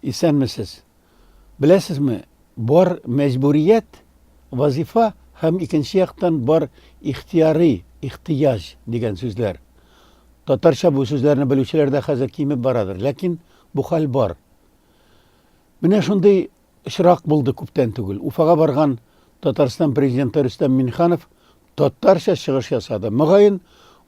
исәнмесез. Беләсезме, бар мәҗбүрият, вазифа һәм икенче яктан бар ихтияри, ихтияҗ дигән сүзләр. Татарча бу сүзләрне белүчеләр дә хәзер кимеп барадыр, ләкин бу хәл бар. Менә шундый очрак булды күптән түгел. Уфага барган Татарстан президенты Рөстәм Миңнеханов татарча чыгыш ясады. Мөгаен,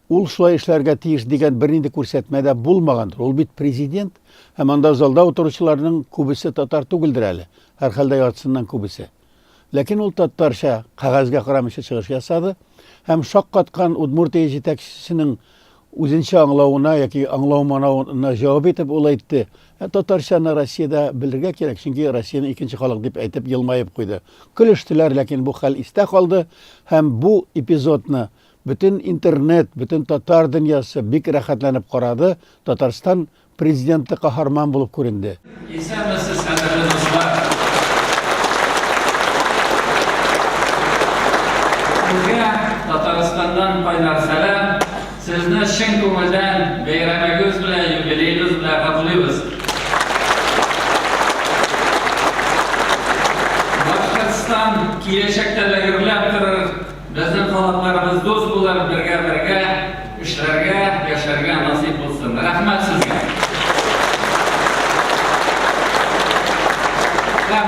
ул шулай эшләргә тиеш дигән бернинди күрсәтмәдә булмагандыр. Ул бит президент, һәм анда залда утыручыларның күбесе татар түгелдер әле. Һәрхәлдә яртысыннан күбесе. Ләкин ул татарча кагазга карамыйча чыгыш ясады һәм шаккаткан Удмуртия җитәкчесенең үзенчә аңлавына яки аңламауына җавап итеп ул әйтте: "Татарчаны Россиядә белергә кирәк, чөнки Россияны икенче халык" дип әйтеп елмаеп куйды. Көлештеләр, ләкин бу хәл истә калды һәм бу эпизодны бөтен интернет, бөтен татар дөньясы бик рәхәтләнеп карады. Татарстан президенты каһарман булып күренде. Исәнмесез, кадерле дуслар. Сезгә Татарстандан кайнар сәлам. Сезне чын күңелдән бәйрәмегез белән, юбилеегез белән котлыйбыз. Башкортстан киләчәктә дә гөрләп торыр, безнең халыкларыбыз дус булыр, бергә эшләргә, яшәргә насыйп булсын. Рәхмәт сезгә.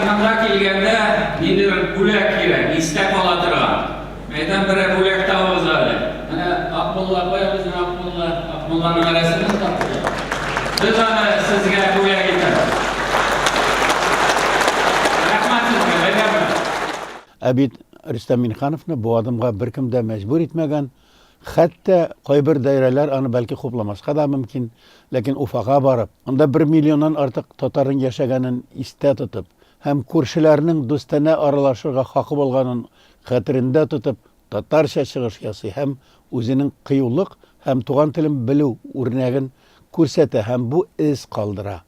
Монда килгәндә ниндидер бүләк кирәк, истә кала торган. Мәйдан берәр бүләк табыгыз әле. Акмулла коябыз, Акмулланың рәсемен тапты. Без аны сезгә бүләк итәбез. Рәхмәт сезгә, бәйрәм. Ә бит Рөстәм Миңнехановны бу адымга беркем дә мәҗбүр итмәгән. Хәтта кайбер даирәләр аны бәлки хупламаска да мөмкин, ләкин Уфага барып, анда 1 миллионнан артык татарның яшәгәнен истә тотып, һәм күршеләрнең дустанә аралашырга хакы булганын хәтерендә тотып, татарча чыгыш ясый һәм үзенең кыюлык һәм туган телен белү үрнәген күрсәтә һәм бу эз калдыра.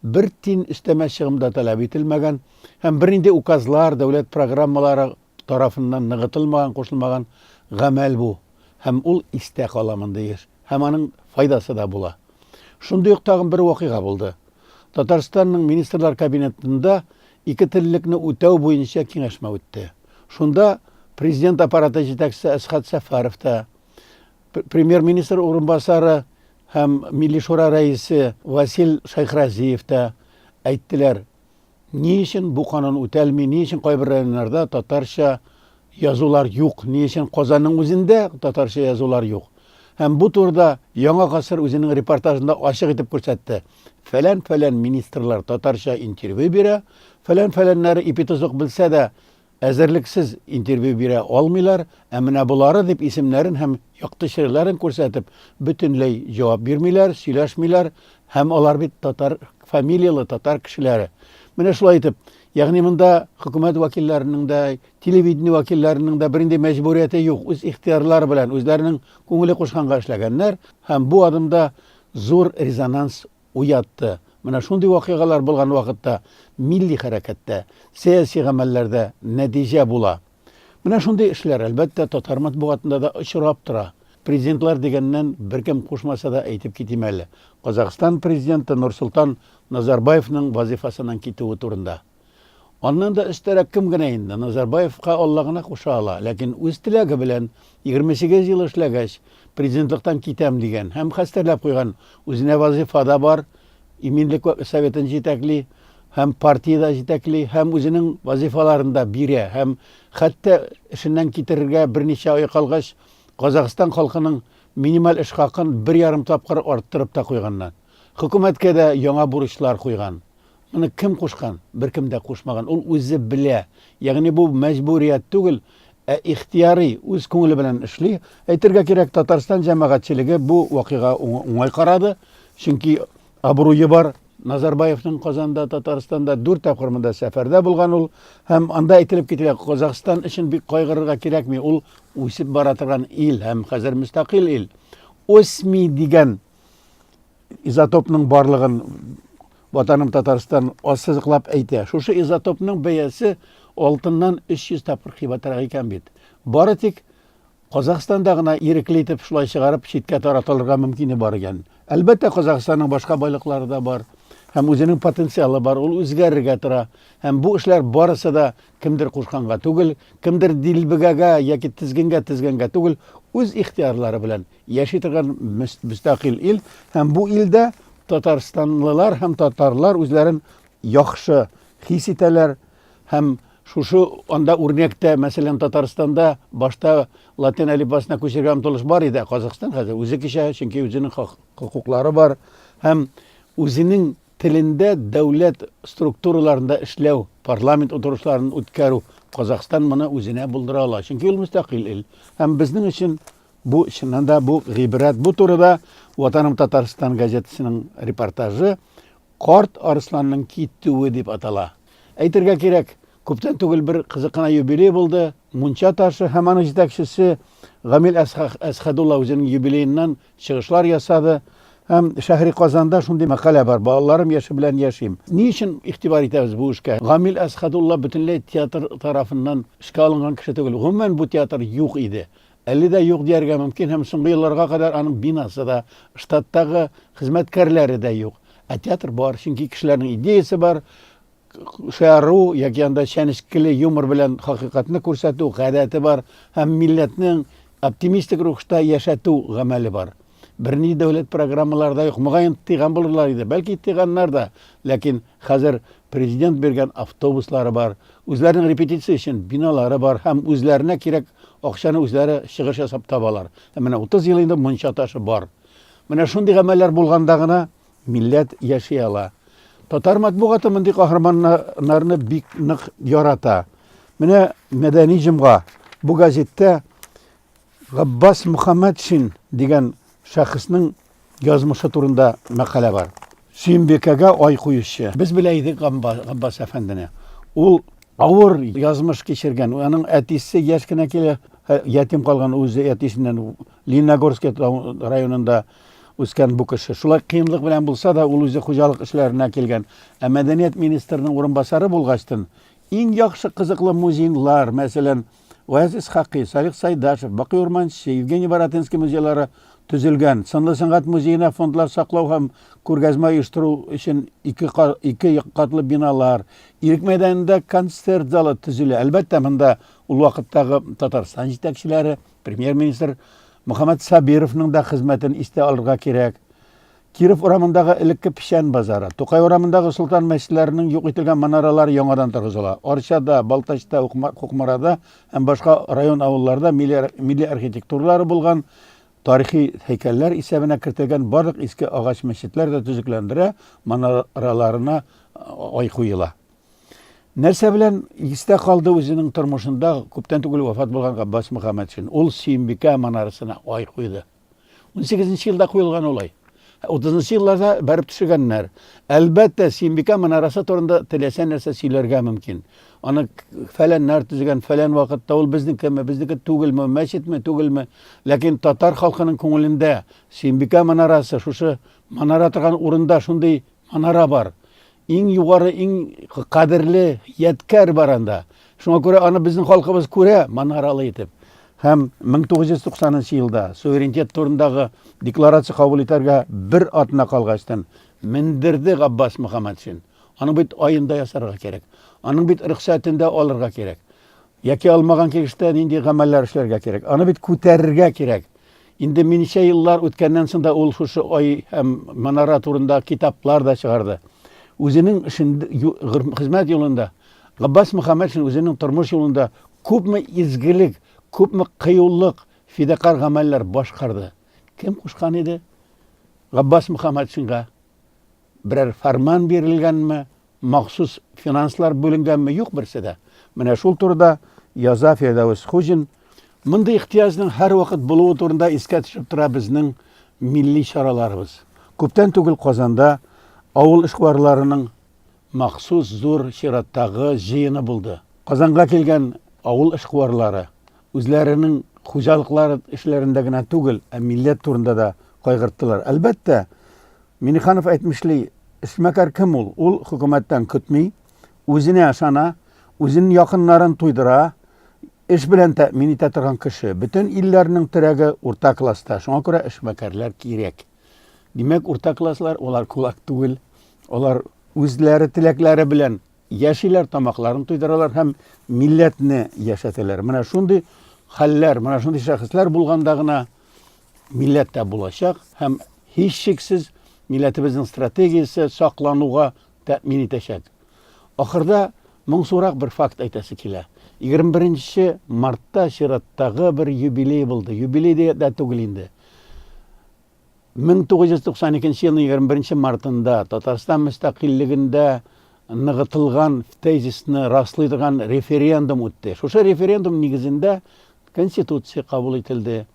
Бер тин өстәмә чыгым да таләп ителмәгән һәм бернинди указлар, дәүләт программалары тарафыннан ныгытылмаган, кушылмаган гамәл бу. Һәм ул истә кала монда һәм аның файдасы да була. Шундый ук тагын бер вакыйга булды. Татарстанның министрлар кабинетында ике теллекне үтәү буенча киңәшмә үтте. Шунда президент аппараты җитәкчесе Әсхат Сәфәров та, премьер-министр урынбасары һәм Милли шура рәисе Васил Шайхразиев та әйттеләр: ни өчен бу канун үтәлми, ни өчен кайбер районнарда татарча язулар юк, ни өчен Казанның үзендә татарча язулар юк. Һәм бу турыда Яңа гасыр үзенең репортажында ачык итеп күрсәтте. Фәлән министрлар татарча интервью бирә, фәләннәре ипитозык белсә дә әзерлексез интервью бирә алмыйлар, ә менә булары дип исемнәрен һәм яктышырларын күрсәтеп, бөтенләй җавап бирмиләр, сөйләшмиләр, һәм алар бит татар фамилиялы татар кешеләре. Менә шулай итеп, ягъни монда хөкүмәт вәкилләренең дә, телевидение вәкилләренең дә бернинди мәҗбүрияте юк, үз ихтиярлары белән үзләренең күңеле кушканга эшләгәннәр, һәм бу адымда зур резонанс уятты. Менә шундый вакыйгалар булган вакытта милли хәрәкәттә, сәяси гамәлләрдә нәтиҗә була. Менә шундый эшләр әлбәттә татар матбугатында да очрап тора. Президентлар дигәннән беркем кушмаса да әйтеп китим әле. Казакстан президенты Нурсултан Назарбаевның вазифасыннан китүе турында. Аннан да өстәрәк кем генә инде Назарбаевка Алла гына куша ала, ләкин үз теләге белән 28 ел эшләгәч президентлыктан китәм дигән һәм хәстәрләп куйган үзенә вазифада бар, иминлек советын җитәкли, һәм партияда җитәкли, һәм үзенең вазифаларында бирә, һәм хәтта эшеннән китерергә берничә ай калгач Казакстан халкының минималь эш хакын 1,5 тапкыр арттырып та куйганнан. Хөкүмәткә дә яңа бурычлар куйган. Моны кем кушкан? Беркем дә кушмаган. Ул үзе белә. Ягъни бу мәҗбүрият түгел, ә ихтияри үз күңеле белән эшли. Әйтергә кирәк, Татарстан җәмәгатьчелеге бу вакыйга уңай карады, чөнки абруе бар. Назарбаевның Казанда, Татарстанда 4 тапкыр монда сәфәрдә булган ул, һәм анда әйтелеп китә, Казакстан өчен бик кайгырырга кирәкми, ул үсеп бара торган ил һәм хәзер мөстәкыйль ил. Осми дигән изотопның барлыгын ватаным Татарстан ассызыклап әйтә. Шушы изотопның бәясе алтыннан 300 тапкыр кыйбатрак икән бит. Бары тик Казакстанда гына ирекле итеп шулай чыгарып читкә таратылырга мөмкине бар икән. Әлбәттә, Казакстанның башка байлыклары да бар. һәм үзенең потенциалы бар, ул үзгәрергә тора. Һәм бу эшләр барысы да кемдер кушканга түгел, кемдер дилбегәгә яки тезгенгә түгел, үз ихтиярлары белән яши торган мөстәкыйль ил. Һәм бу илдә татарстанлылар һәм татарлар үзләрен яхшы хис итәләр. Һәм шушы анда үрнәктә, мәсәлән, Татарстанда башта латин әлифбасына күчергән омтылыш бар иде. Казакстан хәзер үзе кичә, чөнки үзенең хокуклары бар. Һәм үзенең телендә дәүләт структураларында эшләү, парламент утырышларын үткәрү. Казакстан моны үзенә булдыра ала, чөнки ул мөстәкыйль ил. Һәм безнең өчен бу чыннан да бу гыйбрәт. Бу турыда Ватаным Татарстан газетасының репортажы Карт Арысланның китүе дип атала. Әйтергә кирәк, күптән түгел бер кызык юбилей булды. Мунча ташы һәм аның җитәкчесе Гамил Әсхәдулла үзенең юбилееннан чыгышлар ясады. Һәм Шәһри Казанда шундый мәкалә бар. Балаларым яше белән яшим. Ни өчен игътибар итәбез бу эшкә? Гамил Әсхәдулла бөтенләй театр тарафыннан эшкә алынган кеше түгел. Гомумән бу театр юк иде. Әле дә юк дияргә мөмкин, һәм соңгы елларга кадәр аның бинасы да, штаттагы хезмәткәрләре дә юк. Ә театр бар, чөнки кешеләрнең идеясе бар. Шәяру яки анда чәнечкеле юмор белән хакыйкатьне күрсәтү гадәте бар, һәм милләтнең оптимистик рухта яшәтү гамәле бар. Берни дәүләт программаларда юк. Мөгаен тыйган булырлар иде, бәлки тыйганнар да, ләкин хәзер президент биргән автобуслары бар, үзләренең репетиция өчен биналары бар, һәм үзләренә кирәк акчаны үзләре чыгыш ясап табалар. Менә 30 ел инде Мунча ташы бар. Менә шундый гамәлләр булганда гына милләт яши ала. Татар матбугаты мондый каһарманнарны бик нык ярата. Менә Мәдәни җомга бу газеттә Габбас Мөхәммәтшин дигән шәхеснең язмышы турында мәкалә бар. Сөембикәгә ай куючы. Без белә идек Габбас әфәндене. Ул авыр язмыш кичергән. Аның әтисе яшь кенә килә, ятим калган, үзе әтисеннән Лениногорск районында үскән бу кеше. Шулай кыенлык белән булса да, ул үзе хуҗалык эшләренә килгән. Ә Мәдәният министрының урынбасары булгачтын, иң яхшы кызыклы музейлар, мәсәлән, Ваяз Исхакый, Салих Сайдашев, Бакый Урманчы, Евгений Баратынский музейлары төзелгән. Сынлы сәнгать музеена фондлар саклау һәм күргәзмә оештыру өчен ике катлы биналар. Ирек мәйданында концерт залы төзелә. Әлбәттә, монда ул вакыттагы Татарстан җитәкчеләре, премьер-министр Мөхәммәд Сабировның да хезмәтен истә алырга кирәк. Киров урамындагы элекке Пишән базары, Тукай урамындагы Солтан мәчетләренең юк ителгән манаралары яңадан торгызыла. Арчада, Балтачта, Кукмарада һәм башка район авылларда милли архитектуралары булган тарихи һәйкәлләр исәбенә кертелгән барлык иске агач мәчетләр дә төзекләндерә, манараларына ай куела. Нәрсә белән истә калды үзенең тормышында күптән түгел вафат булган Габбас Мөхәммәтшин. Ул Сөембикә манарасына ай куйды. 18 елда куелган улай. 30 елларда бәреп төшергәннәр. Әлбәттә, Сөембикә манарасы турында теләсә нәрсә сөйләргә мөмкин. Аны фәләннәр төзегән, фәлән вакытта ул безнеке түгелме, мәчетме, түгелме. Ләкин татар халкының күңелендә Сөембикә манарасы, шушы манара торган урында шундый манара бар. Иң югары, иң кадерле ядкәр бар анда. Шуңа күрә аны безнең халкыбыз күрә манаралы итеп. Һәм 1990 елда суверенитет турындагы декларация кабул итәргә бер атна калгачтан мендерде Габбас Мөхәммәтшин. Аның бит айында ясарга кирәк. Аның бит рөхсәтендә алырга кирәк. Яки алмаган киштә нинди гамәлләр эшләргә кирәк. Аны бит күтәрергә кирәк. Инде минчә еллар үткәннән соң да ул шушы ай һәм манара турында китаплар да чыгарды. Үзенең хезмәт юлында Габбас Мөхәммәтшин үзенең тормыш юлында күпме изгелек, күпме кыюлык, фидакар гамәлләр башкарды. Кем кушкан иде? Габбас Мөхәммәтшинга берәр фарман бирелгәнме, махсус финанслар бүленгәнме, юк берсе дә. Менә шул турыда яза Фирдәүс Хуҗин. Мондый ихтияҗның һәр вакыт булуы турында искә төшеп тора безнең милли чараларыбыз. Күптән түгел Казанда авыл эшкуарларының махсус зур чираттагы җыены булды. Казанга килгән авыл эшкуарлары үзләренең хуҗалыклары эшләрендә генә түгел, ә милләт турында да кайгырттылар. Әлбәттә, Миниханов әйтмешли, эшмәкәр кем ул? Ул хөкүмәттән көтми, үзенә ышана, үзенең якыннарын туйдыра, эш белән тәэмин итә торган кеше. Бөтен илләрнең терәге урта класста. Шуңа күрә эшмәкәрләр кирәк. Димәк, урта класслар, улар кулак түгел, Алар үзләре теләкләре белән яшиләр, тамакларын туйдыралар һәм милләтне яшәтәләр. Менә шундый хәлләр, менә шундый шәхесләр булганда гына милләт тә булачак һәм һичшиксез милләтебезнең стратегиясе саклануга тәэмин итәчәк. Ахырда моңсурак бер факт әйтәсе килә. 21 мартта чираттагы бер юбилей булды. Юбилей дә түгел инде. 1992 елның 21 мартында Татарстан мөстәкыйльлегендә ныгытылган тезисны раслый торган референдум үтте. Шушы референдум нигезендә конституция кабул ителде.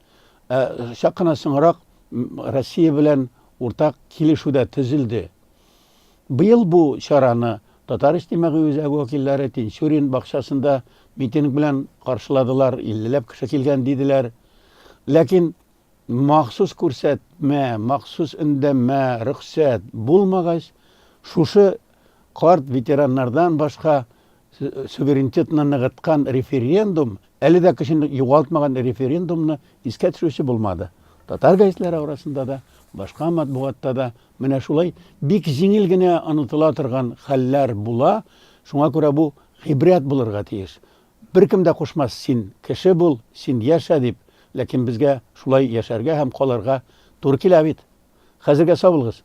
Чак кына соңрак Россия белән уртак килешүдә төзелде. Быел бу чараны Татар иҗтимагый үзәге вәкилләре Тинчурин бакчасында митинг белән каршыладылар, 50ләп кеше килгән диделәр. Ләкин махсус күрсәтмә, махсус өндәмә, рөхсәт булмагач, шушы карт ветераннардан башка суверенитетны ныгыткан референдум, әле дә кешене югалтмаган референдумны искә төшүче булмады. Татар гәзитләре арасында да, башка матбугатта да менә шулай бик җиңел генә онытыла торган хәлләр була. Шуңа күрә бу гыйбрәт булырга тиеш. Беркем дә кушмас, син кеше бул, син яшә дип, ләкин безгә шулай яшәргә һәм калырга туры килә бит. Хәзергә сау булыгыз.